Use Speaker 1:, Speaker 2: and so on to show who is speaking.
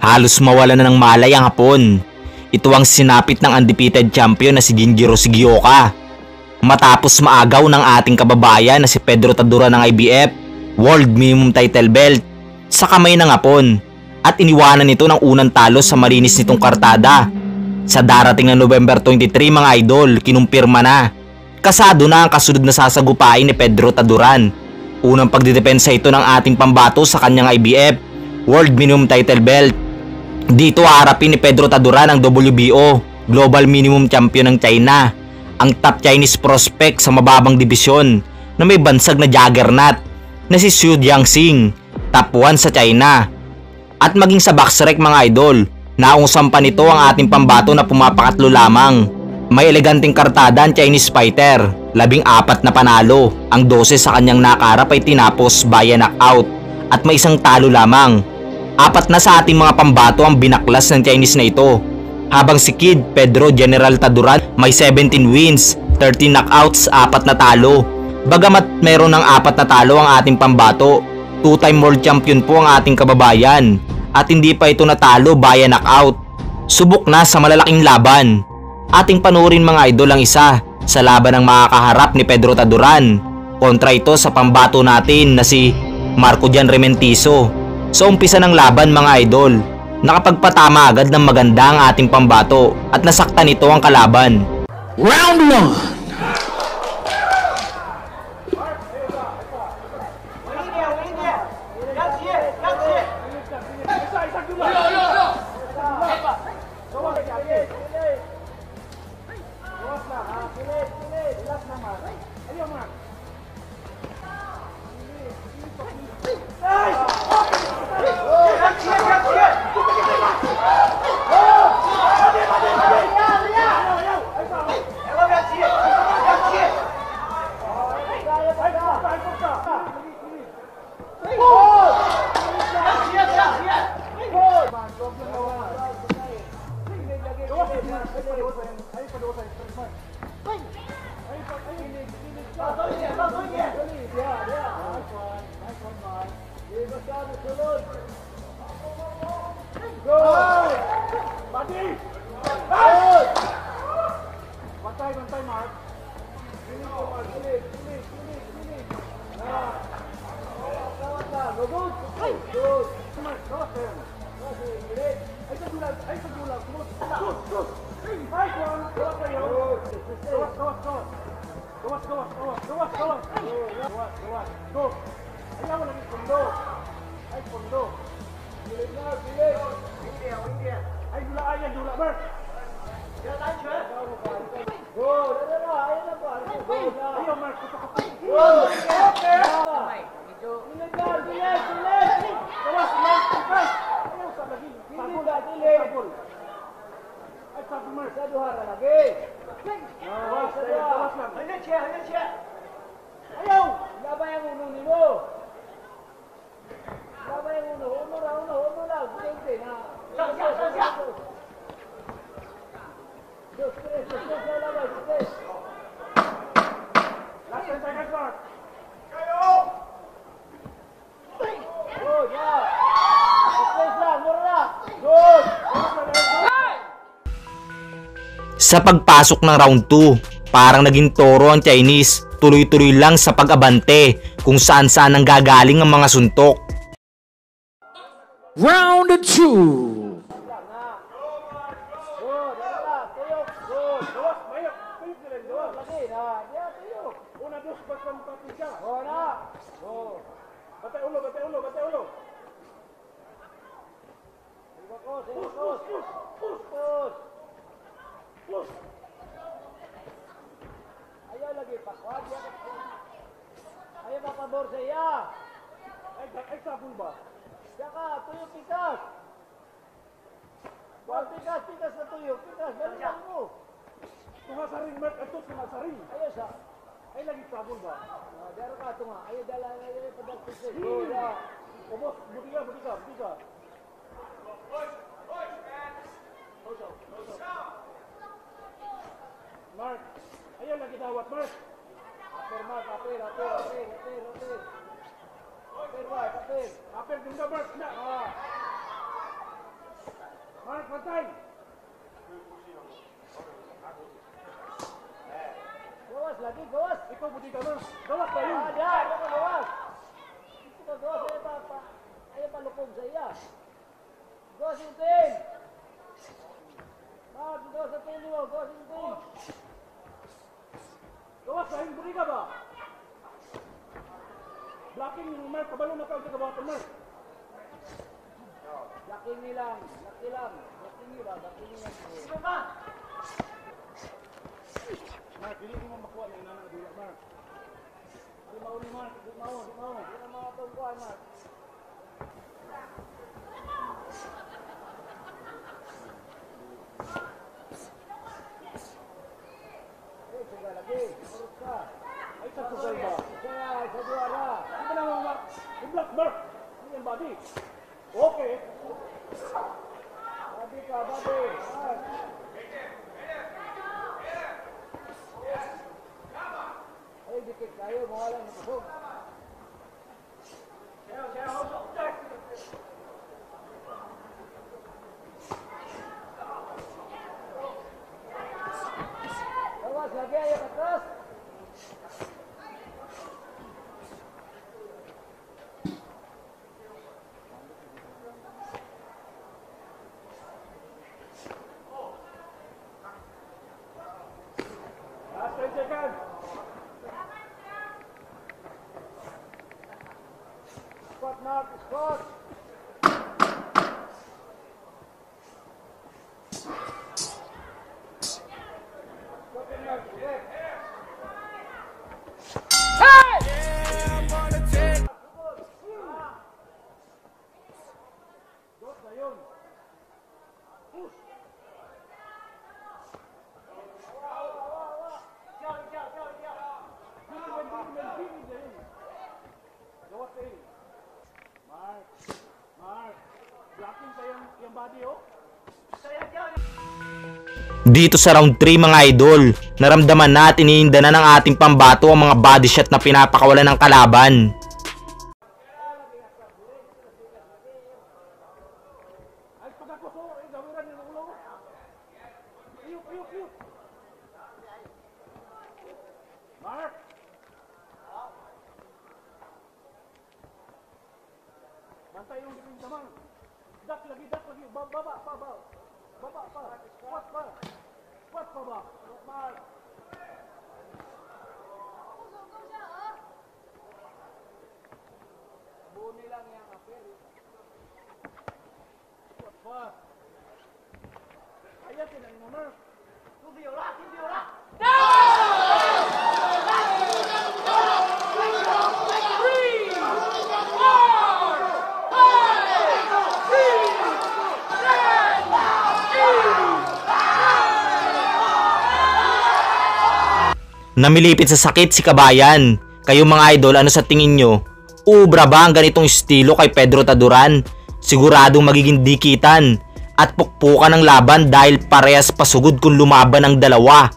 Speaker 1: Halos mawala na ng malay ang Hapon. Ito ang sinapit ng undefeated champion na si Jinjiro Shigeoka. Matapos maagaw ng ating kababayan na si Pedro Tadura ng IBF World Minimum Title Belt sa kamay ng Hapon at iniwanan nito ng unang talo sa malinis nitong kartada. Sa darating na November 23 mga idol, kinumpirma na. Kasado na ang kasunod na sasagupain ni Pedro Taduran. Unang pagdidepensa ito ng ating pambato sa kanyang IBF World Minimum Title Belt. Dito haharapin ni Pedro Taduran ang WBO Global Minimum Champion ng China, ang top Chinese prospect sa mababang dibisyon na may bansag na juggernaut na si Xu Jiangxing, top 1 sa China. At maging sa boxrec mga idol, naungusam pa nito ang ating pambato na pumapakatlo lamang. May eleganteng kartada ang Chinese fighter, 14 na panalo, ang 12 sa kanyang nakarap ay tinapos via knockout at may isang talo lamang. 4 na sa ating mga pambato ang binaklas ng Chinese na ito, habang si Kid Pedro General Taduran may 17 wins, 13 knockouts, 4 na talo. Bagamat mayroon ng 4 na talo ang ating pambato, 2-time world champion po ang ating kababayan at hindi pa ito natalo via knockout. Subok na sa malalaking laban. Ating panurin mga idol ang isa sa laban ng makakaharap ni Pedro Taduran. Kontra ito sa pambato natin na si Marco Jan Rementizo. Sa umpisa ng laban mga idol, nakapagpatama agad ng maganda ang ating pambato at nasaktan ito ang kalaban.
Speaker 2: Round 1.
Speaker 1: Sa pagpasok ng round 2, parang naging toro ang Chinese, tuloy-tuloy lang sa pag-abante kung saan-saan ang gagaling ang mga suntok.
Speaker 2: Round 2.
Speaker 3: Pikas na tuyo, pikas, balikan mo. Sumasaring, Mark, ito sumasaring. Ayaw siya. Ay, lagi sabon ba? Dara ka ito nga. Ayaw, dala nga yun, padagpis eh. Ubos, buti ka. Mark, ayaw lagi dawat, Mark. Mark, apir. Apir, din ka, Mark. Pantay! Gawas lagi, gawas! Ikaw buti ka na! Gawas tayo! Diyan! Ito ka gawas! Ito ka gawas! Ayaw pa lupog sa iya! Gawas yung team! Gawas sa team mo! Gawas yung team! Gawas tayo! Buti ka ba? Blocking yung Mark! Kabalo na ka! Ito ka ba? Mark! Blocking nilang! Blocking lang! Blocking nila! Blocking nila! Ito ba? Mark, hindi mo makuha na inanang dula, Mark. Di maon ni Mark, di maon. Di na mga pagkuhan, Mark. Sige, lagi. Urus ka. Ay, sa sugal ba? Ay, sa duwara. Di ba naman, Mark? I-block, Mark. Hindi yan, body. Okay. Body ka, body. Mark. Ay, dikit kayo, mga lang napasok. Gawas, lagi ayo ke atas. Last 10 seconds. Squat, Mark, squat. Squat, Mark, squat. Dos na yun. Push. Gawas na yun. Mark, blocking sa yung body, oh.
Speaker 1: Dito sa round 3 mga idol, naramdaman na at iniinda na ng ating pambato ang mga body shot na pinapakawalan ng kalaban.
Speaker 3: Ay, pagkakuso, gawiran yung ulo. Iyuk. Mark! Bantay yung diking damang. Dak lagi. Baba pa. Squat pa ba? Mark! Buni lang yan, kapir. Squat pa. Ayan, tinayin mo, Mark. Hindi ora.
Speaker 1: Namilipit sa sakit si Kabayan. Kayo mga idol, ano sa tingin nyo? Ubra ba ang ganitong estilo kay Pedro Taduran? Siguradong magiging dikitan at pukpukan ng laban dahil parehas pasugod kung lumaban ang dalawa.